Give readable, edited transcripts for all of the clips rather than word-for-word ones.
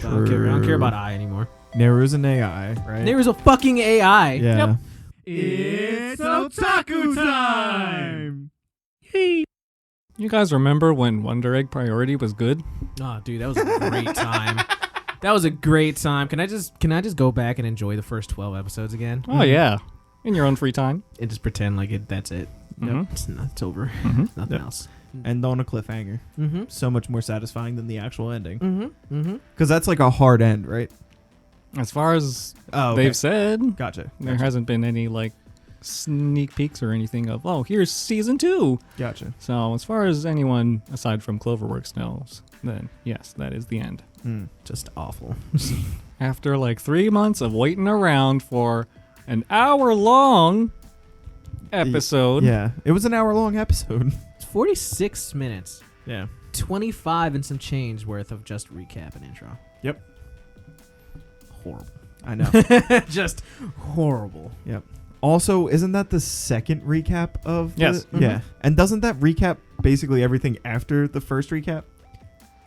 I don't care about I anymore. Neru's an AI, right? Neru's a fucking AI. Yeah. Yep. It's otaku time! You guys remember when Wonder Egg Priority was good? Oh, dude, that was a great time. That was a great time. Can I just go back and enjoy the first 12 episodes again? Oh yeah, in your own free time. And just pretend like that's it. Mhm. It's over. Mhm. Nothing Yep. else. End on a cliffhanger. Mm-hmm. So much more satisfying than the actual ending. Mm-hmm. Mm-hmm. Because that's like a hard end, right? As far as Oh, they've said, Gotcha. there hasn't been any like sneak peeks or anything of, oh, here's season 2. Gotcha. So as far as anyone aside from Cloverworks knows, then yes, that is the end. Just awful. After like 3 months of waiting around for an hour-long episode. Yeah. It was an hour-long episode. It's 46 minutes. Yeah. 25 and some change worth of just recap and intro. Yep. Horrible. I know. Just horrible. Yep. Also, isn't that the second recap of Yes. the, Yeah. And doesn't that recap basically everything after the first recap?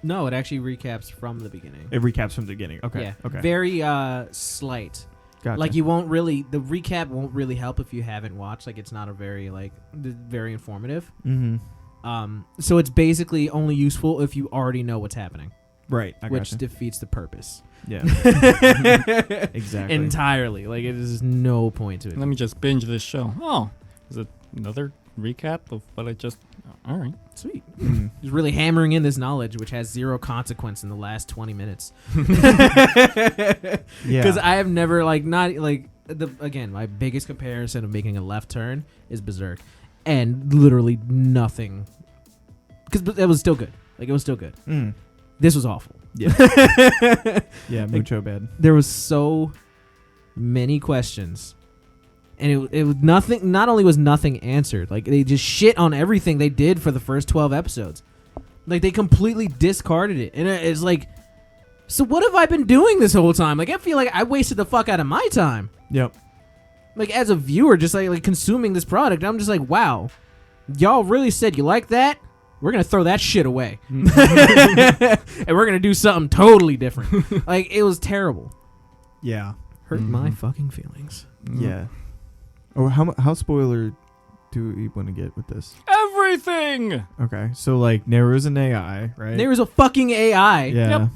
No, it actually recaps from the beginning. It recaps from the beginning. Okay. Yeah. Okay. Very slight. Gotcha. Like the recap won't really help if you haven't watched. Like it's not a very very informative. Mm-hmm. So it's basically only useful if you already know what's happening, Right. I which gotcha. defeats the purpose. Yeah. Exactly. Entirely. Like it is no point to it. Let me just binge this show. Oh, is it another recap of what I just... All right. Sweet. Mhm. He's really hammering in this knowledge, which has zero consequence in the last 20 minutes. Yeah. Because I have never again, my biggest comparison of making a left turn is Berserk, and literally nothing. Because it was still good. Like it was still good. Mm. This was awful. Yeah. Yeah. Mucho bad. There was so many questions, and it was nothing. Not only was nothing answered, like they just shit on everything they did for the first 12 episodes. Like they completely discarded it, and it's like, so what have I been doing this whole time? Like I feel like I wasted the fuck out of my time. Yep. Like as a viewer, just like consuming this product, I'm just like, wow, y'all really said you like that? We're gonna throw that shit away, and we're gonna do something totally different. Like it was terrible. Yeah. Hurt my fucking feelings. Yeah. Oh, how spoiler do we want to get with this? Everything! Okay, so like Neru's an AI, right? There was a fucking AI. Yeah. Yep.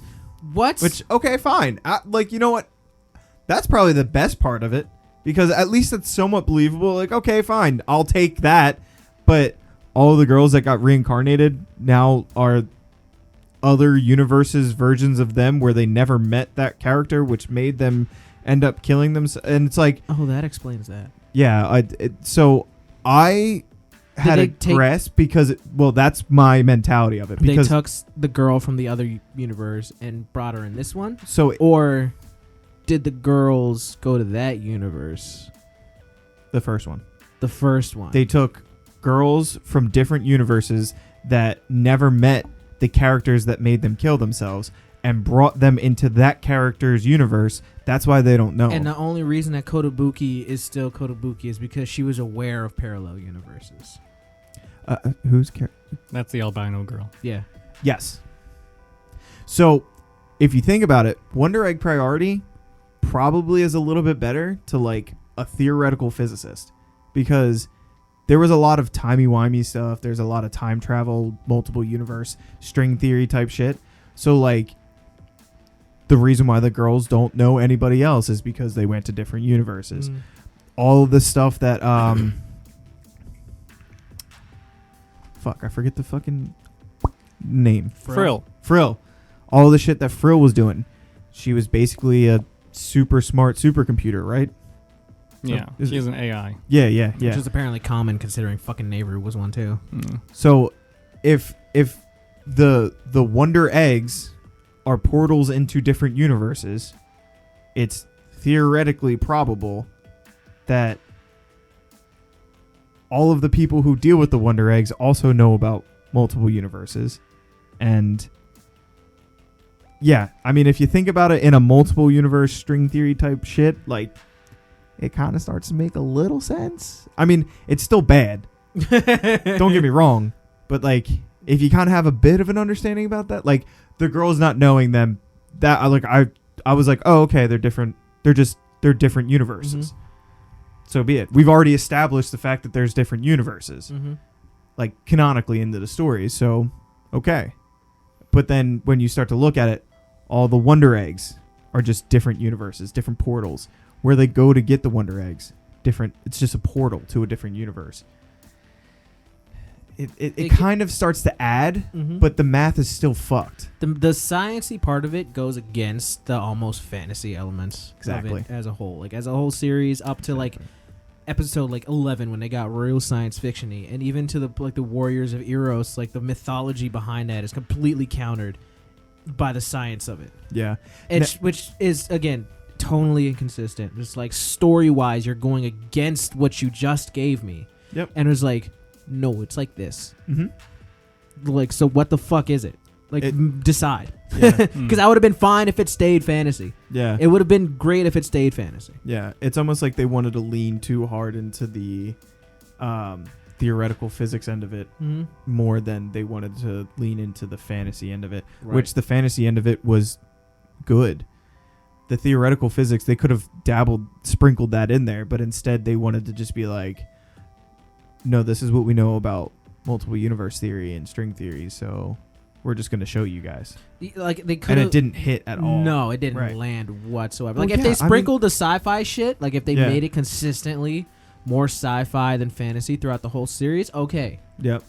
What? Which okay, fine. Like you know what? That's probably the best part of it because at least it's somewhat believable. Like okay, fine, I'll take that. But all the girls that got reincarnated now are other universes' versions of them where they never met that character, which made them end up killing them. And it's like, oh, that explains that. yeah. So I had a grasp because, that's my mentality of it. Because They took the girl from the other universe and brought her in this one? So Or did the girls go to that universe? the first one. The first one. They took girls from different universes that never met the characters that made them kill themselves and brought them into that character's universe. That's why they don't know. And the only reason that Kotobuki is still Kotobuki is because she was aware of parallel universes. Who's character? That's the albino girl. Yeah. Yes. So if you think about it, Wonder Egg Priority probably is a little bit better to like a theoretical physicist because there was a lot of timey-wimey stuff. There's a lot of time travel, multiple universe, string theory type shit. So, like, the reason why the girls don't know anybody else is because they went to different universes. All of the stuff that, fuck, I forget the fucking name. Frill. All the shit that Frill was doing. She was basically a super smart supercomputer, right? Yeah, is she's an AI. Yeah. Which is apparently common considering fucking Nehru was one too. So if the Wonder Eggs are portals into different universes, it's theoretically probable that all of the people who deal with the Wonder Eggs also know about multiple universes. And yeah, I mean, if you think about it in a multiple universe string theory type shit, like it kind of starts to make a little sense. I mean, it's still bad. Don't get me wrong. But, like, if you kind of have a bit of an understanding about that, like, the girls not knowing them that I was like, oh, okay, they're different. They're different universes. So be it. We've already established the fact that there's different universes, like canonically into the story. So, okay. But then when you start to look at it, all the Wonder Eggs are just different universes, different portals. Where they go to get the Wonder Eggs, different. It's just a portal to a different universe. It kind of starts to add, but the math is still fucked. The sciencey part of it goes against the almost fantasy elements Exactly. of it as a whole. Like as a whole series up to like episode like 11 when they got real science fiction-y, and even to the Warriors of Eros, like the mythology behind that is completely countered by the science of it. Yeah. Which is again tonally inconsistent. Just like story-wise, you're going against what you just gave me. Yep. And it was like, no, it's like this. Like, so what the fuck is it? Like, decide. Because I would have been fine if it stayed fantasy. Yeah. It would have been great if it stayed fantasy. Yeah. It's almost like they wanted to lean too hard into the theoretical physics end of it more than they wanted to lean into the fantasy end of it, which the fantasy end of it was good. The theoretical physics, they could have sprinkled that in there, but instead they wanted to just be like, no, this is what we know about multiple universe theory and string theory, so we're just going to show you guys. Like they could, and it didn't hit at all. No, it didn't land whatsoever. Well, like if they sprinkled the sci-fi shit, like if they made it consistently more sci-fi than fantasy throughout the whole series, okay. Yep.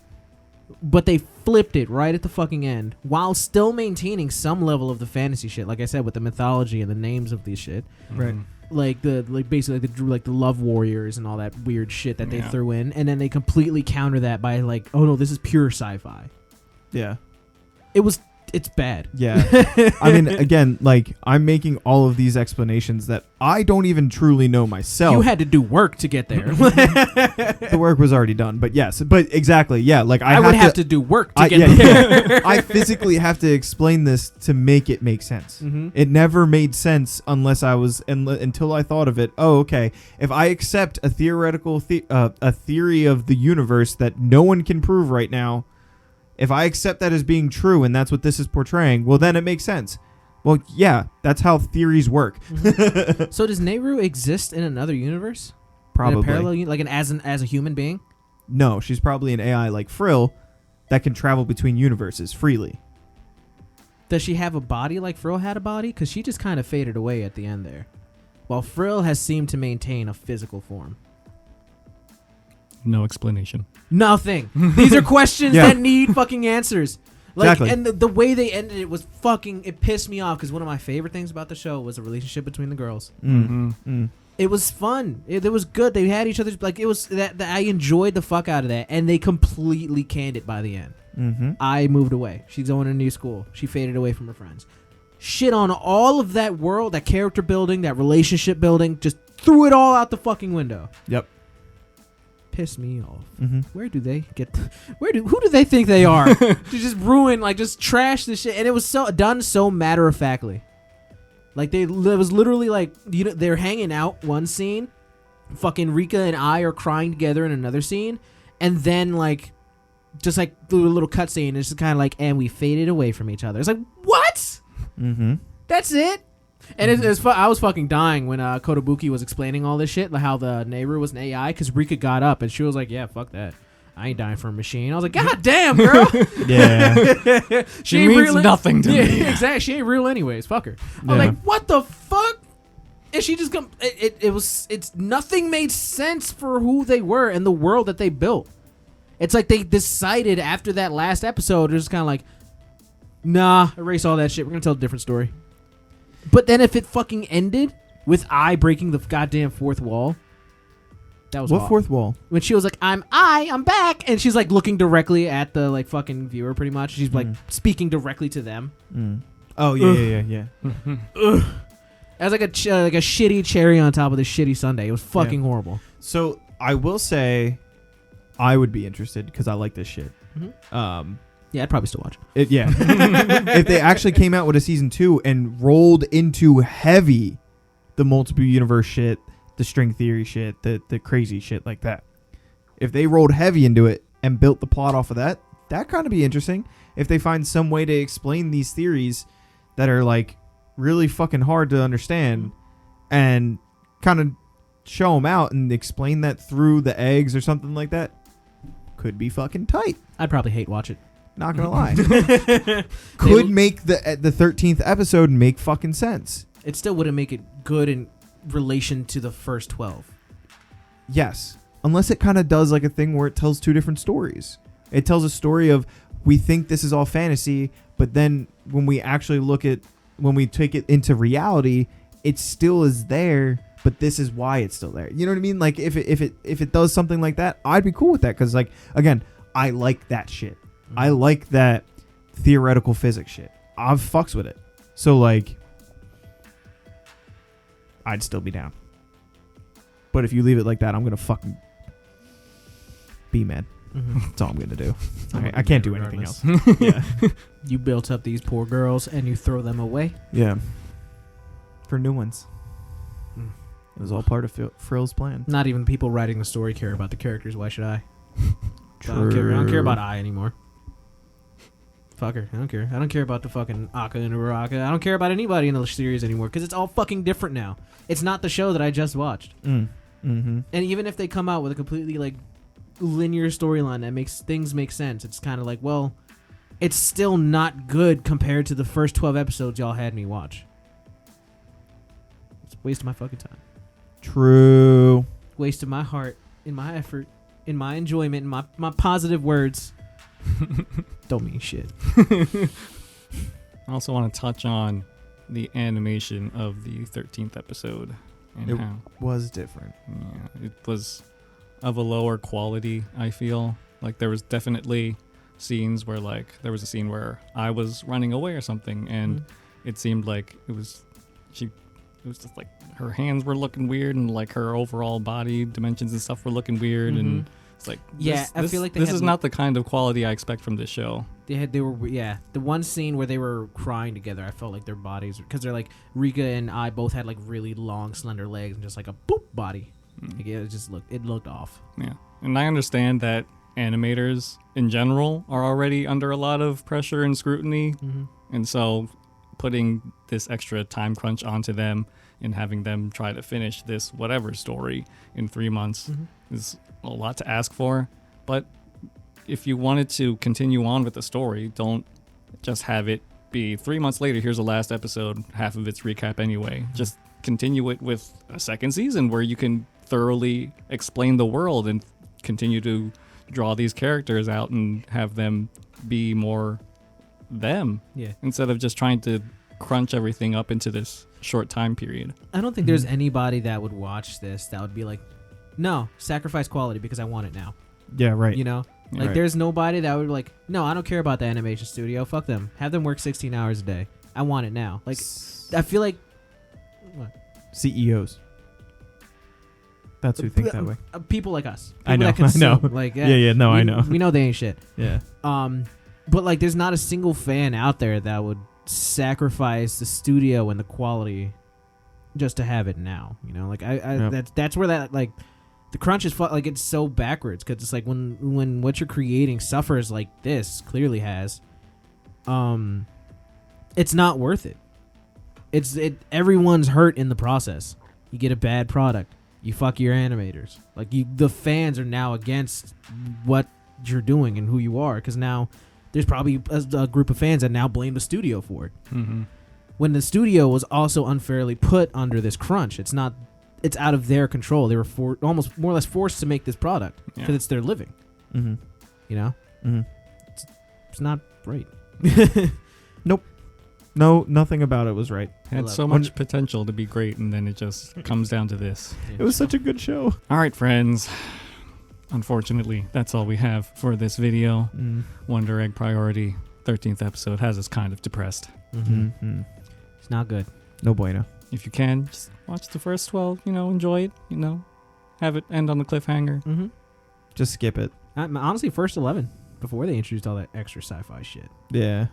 But they flipped it right at the fucking end while still maintaining some level of the fantasy shit. Like I said, with the mythology and the names of these shit. Right. Like basically the love warriors and all that weird shit that they threw in, and then they completely counter that by like, oh no, this is pure sci-fi. Yeah. It's bad. Yeah. I mean, again, like I'm making all of these explanations that I don't even truly know myself. You had to do work to get there. The work was already done, but yes, but exactly, yeah. Like I would have to do work to get there. I physically have to explain this to make it make sense. It never made sense unless until I thought of it. Oh, okay. If I accept a theoretical a theory of the universe that no one can prove right now. If I accept that as being true and that's what this is portraying, well, then it makes sense. Well, yeah, that's how theories work. So does Nehru exist in another universe? Probably. In a parallel, like as a human being? No, she's probably an AI like Frill that can travel between universes freely. Does she have a body like Frill had a body? Because she just kind of faded away at the end there. While Frill has seemed to maintain a physical form. No explanation. Nothing. These are questions that need fucking answers. Like, exactly. And the way they ended it was fucking. It pissed me off because one of my favorite things about the show was the relationship between the girls. It was fun. It was good. They had each other's like. It was that I enjoyed the fuck out of that, and they completely canned it by the end. I moved away. She's going to a new school. She faded away from her friends. Shit on all of that world, that character building, that relationship building. Just threw it all out the fucking window. Yep. Piss me off. Who do they think they are? To just ruin, like, just trash this shit. And it was done so matter of factly. Like it was literally like, you know, they're hanging out one scene, fucking Rika and I are crying together in another scene, and then like just like the little cutscene, it's just kind of like, and we faded away from each other. It's like, what? That's it. And I was fucking dying when Kotobuki was explaining all this shit, like how the Nehru was an AI, because Rika got up and she was like, yeah, fuck that. I ain't dying for a machine. I was like, God damn, girl. Yeah. She means nothing to me. Exactly. She ain't real anyways. Fuck her. I was like, what the fuck? And she just it's nothing made sense for who they were and the world that they built. It's like they decided after that last episode, they're just kind of like, nah, erase all that shit. We're going to tell a different story. But then if it fucking ended with I breaking the goddamn fourth wall, that was what fourth wall? When she was like, I'm back, and she's like looking directly at the like fucking viewer, pretty much. She's like speaking directly to them. Oh yeah. It was like a shitty cherry on top of the shitty sundae. It was fucking horrible. So I will say, I would be interested because I like this shit. Yeah, I'd probably still watch it. If they actually came out with a season 2 and rolled into heavy the multiple universe shit, the string theory shit, the crazy shit like that. If they rolled heavy into it and built the plot off of that kind of be interesting. If they find some way to explain these theories that are like really fucking hard to understand and kind of show them out and explain that through the eggs or something like that, could be fucking tight. I'd probably hate watch it. Not gonna lie. Could make the 13th episode make fucking sense. It still wouldn't make it good in relation to the first 12. Yes. Unless it kind of does like a thing where it tells two different stories. It tells a story of, we think this is all fantasy, but then when we actually when we take it into reality, it still is there, but this is why it's still there. You know what I mean? Like if it does something like that, I'd be cool with that. Cause like, again, I like that shit. I like that theoretical physics shit. I've fucks with it. So like, I'd still be down. But if you leave it like that, I'm going to fucking be mad. That's all I'm going to do. I can't do anything else. Yeah. You built up these poor girls and you throw them away. Yeah. For new ones. It was all part of Frill's plan. Not even people writing the story care about the characters. Why should I? True. I don't care about I anymore. Fuck her. I don't care. I don't care about the fucking Akka and Uraraka. I don't care about anybody in the series anymore because it's all fucking different now. It's not the show that I just watched. And even if they come out with a completely like linear storyline that makes things make sense, it's kind of like, well, it's still not good compared to the first 12 episodes y'all had me watch. It's a waste of my fucking time. True. Waste of my heart, in my effort, in my enjoyment, in my positive words. Don't mean shit. I also want to touch on the animation of the 13th episode and It how was different. yeah, it was of a lower quality. I feel like there was definitely scenes where like there was a scene where I was running away or something, and it seemed like it was just like her hands were looking weird, and like her overall body dimensions and stuff were looking weird, and it's like I feel like this is not the kind of quality I expect from this show. They were the one scene where they were crying together, I felt like their bodies, because they're like Rika and I both had like really long slender legs and just like a boop body. Like, it looked off. Yeah, and I understand that animators in general are already under a lot of pressure and scrutiny, and so putting this extra time crunch onto them and having them try to finish this whatever story in 3 months is a lot to ask for. But if you wanted to continue on with the story, don't just have it be 3 months later, here's the last episode, half of its recap anyway. Just continue it with a second season where you can thoroughly explain the world and continue to draw these characters out and have them be more them, instead of just trying to crunch everything up into this short time period. I don't think there's anybody that would watch this that would be like, no, sacrifice quality because I want it now. Yeah, right. You know? Like, right. There's nobody that would be like, no, I don't care about the animation studio. Fuck them. Have them work 16 hours a day. I want it now. Like, I feel like... What? CEOs. That's who think that way. People like us. People I know. That consume. I know. Like, No, I know. We know they ain't shit. Yeah. But like, there's not a single fan out there that would sacrifice the studio and the quality just to have it now. You know, like that's where that like the crunch is like it's so backwards because it's like when what you're creating suffers like this clearly has, it's not worth it. Everyone's hurt in the process. You get a bad product. You fuck your animators. Like the fans are now against what you're doing and who you are because now there's probably a group of fans that now blame the studio for it. When the studio was also unfairly put under this crunch. It's out of their control. They were almost more or less forced to make this product because it's their living. You know? It's not right. Nope. No, nothing about it was right. It had so much potential to be great, and then it just comes down to this. It was such a good show. All right, friends. Unfortunately, that's all we have for this video. Wonder Egg Priority 13th episode has us kind of depressed. It's not good. No bueno. If you can, just watch the first 12, enjoy it, have it end on the cliffhanger. Just skip it. Honestly, first 11, before they introduced all that extra sci-fi shit. Yeah.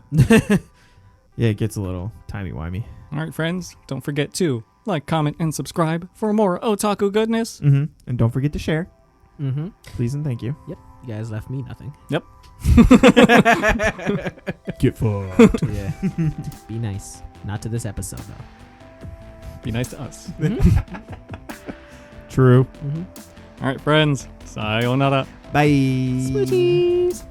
Yeah, it gets a little timey-wimey. All right, friends, don't forget to like, comment, and subscribe for more otaku goodness. And don't forget to share. Mm-hmm. Please and thank you. Yep. You guys left me nothing. Yep. Get fucked. Yeah. Be nice. Not to this episode though. Be nice to us. True. Mm-hmm. All right, friends. Sayonara. Bye. Smoochies.